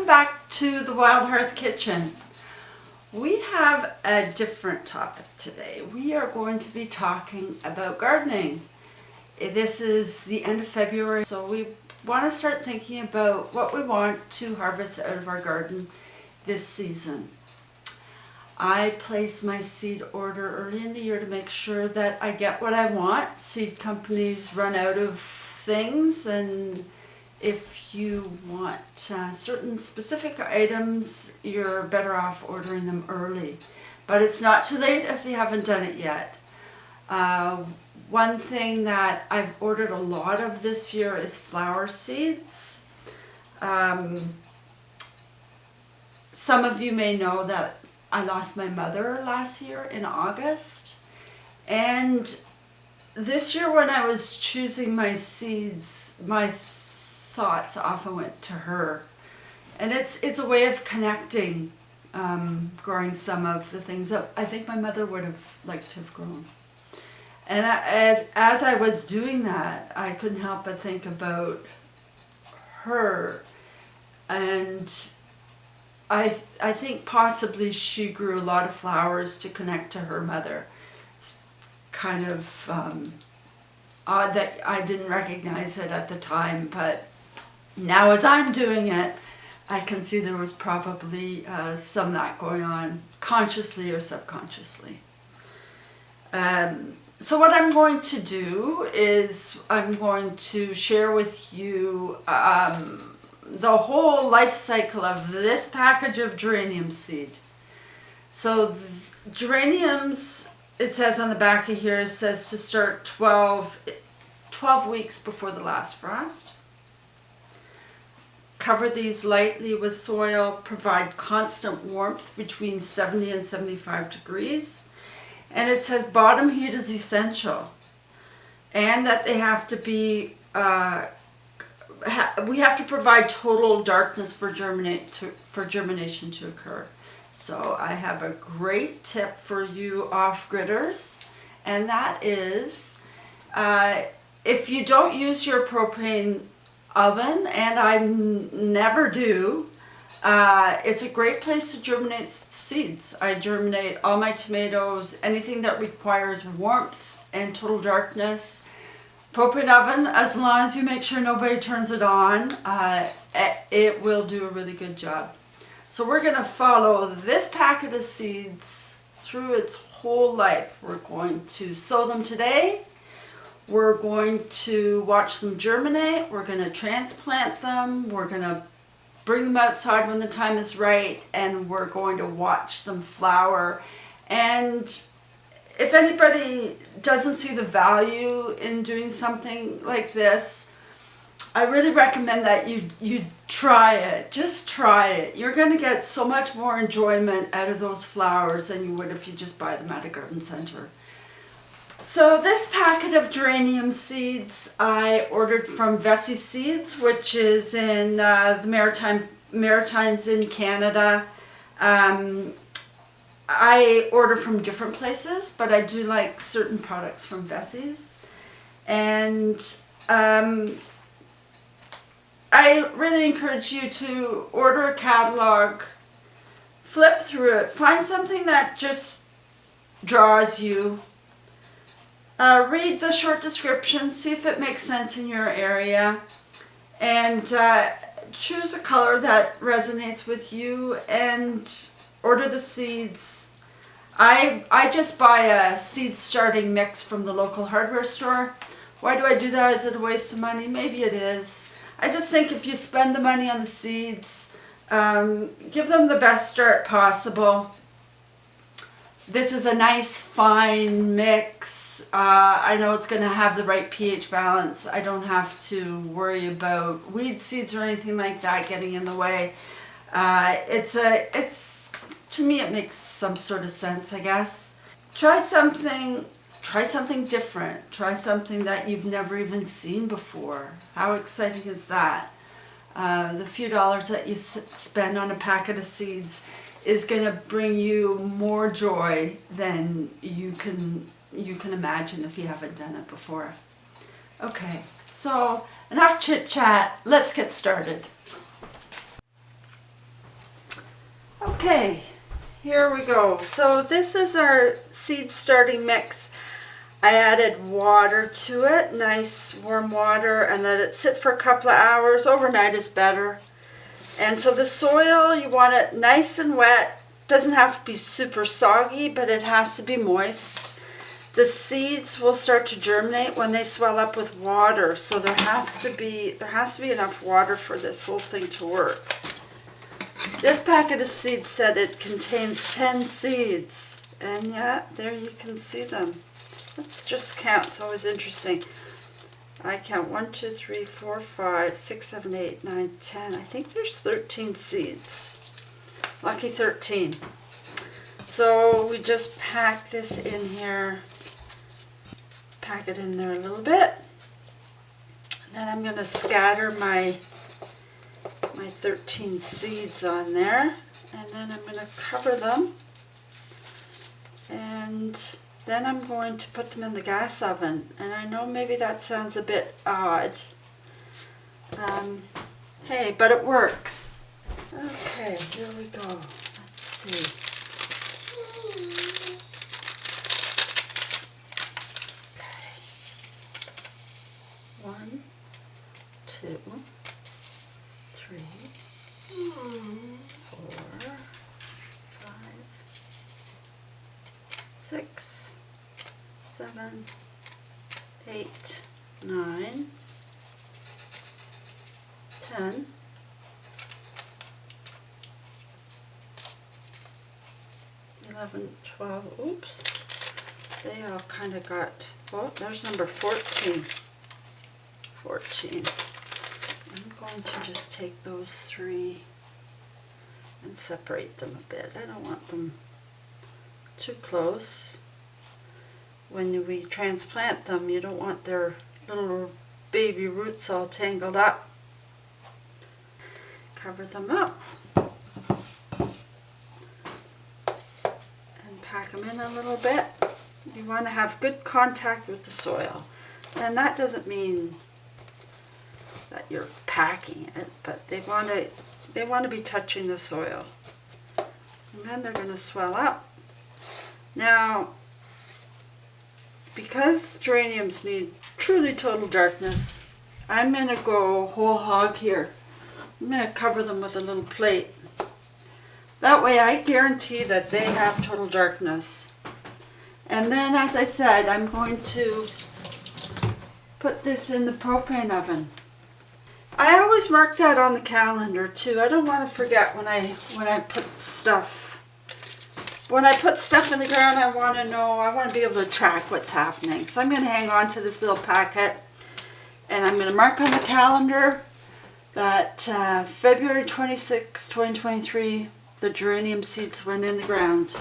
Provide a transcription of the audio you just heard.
back to the Wild Hearth Kitchen. We have a different topic today. We are going to be talking about gardening. This is the end of February, so we want to start thinking about what we want to harvest out of our garden this season. I place my seed order early in the year to make sure that I get what I want. Seed companies run out of things, and if you want certain specific items, you're better off ordering them early. But it's not too late if you haven't done it yet. One thing that I've ordered a lot of this year is flower seeds. Some of you may know that I lost my mother last year in August. And this year when I was choosing my seeds, my thoughts often went to her. And it's a way of connecting, growing some of the things that I think my mother would have liked to have grown. And as I was doing that, I couldn't help but think about her. And I think possibly she grew a lot of flowers to connect to her mother. It's kind of odd that I didn't recognize it at the time, but now as I'm doing it, I can see there was probably some of that going on, consciously or subconsciously. So what I'm going to do is I'm going to share with you the whole life cycle of this package of geranium seed. So geraniums, it says on the back of here, it says to start 12 weeks before the last frost. Cover these lightly with soil, provide constant warmth between 70 and 75 degrees. And it says bottom heat is essential. And that they have to be, we have to provide total darkness for germination to occur. So I have a great tip for you off-gridders, and that is if you don't use your propane oven, and I never do, it's a great place to germinate seeds. I germinate all my tomatoes, anything that requires warmth and total darkness. Propane oven, as long as you make sure nobody turns it on, it will do a really good job. So we're going to follow this packet of seeds through its whole life. We're going to sow them today. We're going to watch them germinate. We're going to transplant them. We're going to bring them outside when the time is right, and we're going to watch them flower. And if anybody doesn't see the value in doing something like this, I really recommend that you try it. Just try it. You're going to get so much more enjoyment out of those flowers than you would if you just buy them at a garden center. So this packet of geranium seeds I ordered from Vessi Seeds, which is in the Maritimes in Canada. I order from different places, but I do like certain products from Vessi's. And I really encourage you to order a catalog, flip through it, find something that just draws you. Read the short description, see if it makes sense in your area, and choose a color that resonates with you and order the seeds. I just buy a seed starting mix from the local hardware store. Why do I do that? Is it a waste of money? Maybe it is. I just think if you spend the money on the seeds, give them the best start possible. This is a nice fine mix. I know it's going to have the right pH balance. I don't have to worry about weed seeds or anything like that getting in the way. To me it makes some sort of sense, I guess. Try something different. Try something that you've never even seen before. How exciting is that? The few dollars that you spend on a packet of seeds is going to bring you more joy than you can imagine if you haven't done it before. Okay, so enough chit chat, let's get started. Okay, here we go. So this is our seed starting mix. I added water to it, nice warm water, and let it sit for a couple of hours. Overnight is better. And so the soil, you want it nice and wet. Doesn't have to be super soggy, but it has to be moist. The seeds will start to germinate when they swell up with water. So there has to be enough water for this whole thing to work. This packet of seeds said it contains 10 seeds. And yeah, there you can see them. Let's just count. It's always interesting. I count 1, 2, 3, 4, 5, 6, 7, 8, 9, 10. I think there's 13 seeds. Lucky 13. So we just pack this in here. Pack it in there a little bit. And then I'm going to scatter my 13 seeds on there. And then I'm going to cover them. And then I'm going to put them in the gas oven. And I know maybe that sounds a bit odd. Hey, but it works. Okay, here we go. Let's see. Okay. 1, 2, 3, 4, 5, 6, 7, 8, 9, 10, 11, 12, oops, they all kind of got, oh, there's number 14. 14. I'm going to just take those 3 and separate them a bit. I don't want them too close. When we transplant them, you don't want their little baby roots all tangled up. Cover them up and pack them in a little bit. You want to have good contact with the soil, and that doesn't mean that you're packing it, but they want to be touching the soil, and then they're going to swell up. Now, because geraniums need truly total darkness, I'm going to go whole hog here. I'm going to cover them with a little plate. That way I guarantee that they have total darkness. And then, as I said, I'm going to put this in the propane oven. I always mark that on the calendar too. I don't want to forget when I put stuff. When I put stuff in the ground, I want to be able to track what's happening. So I'm going to hang on to this little packet, and I'm going to mark on the calendar that February 26, 2023, the geranium seeds went in the ground.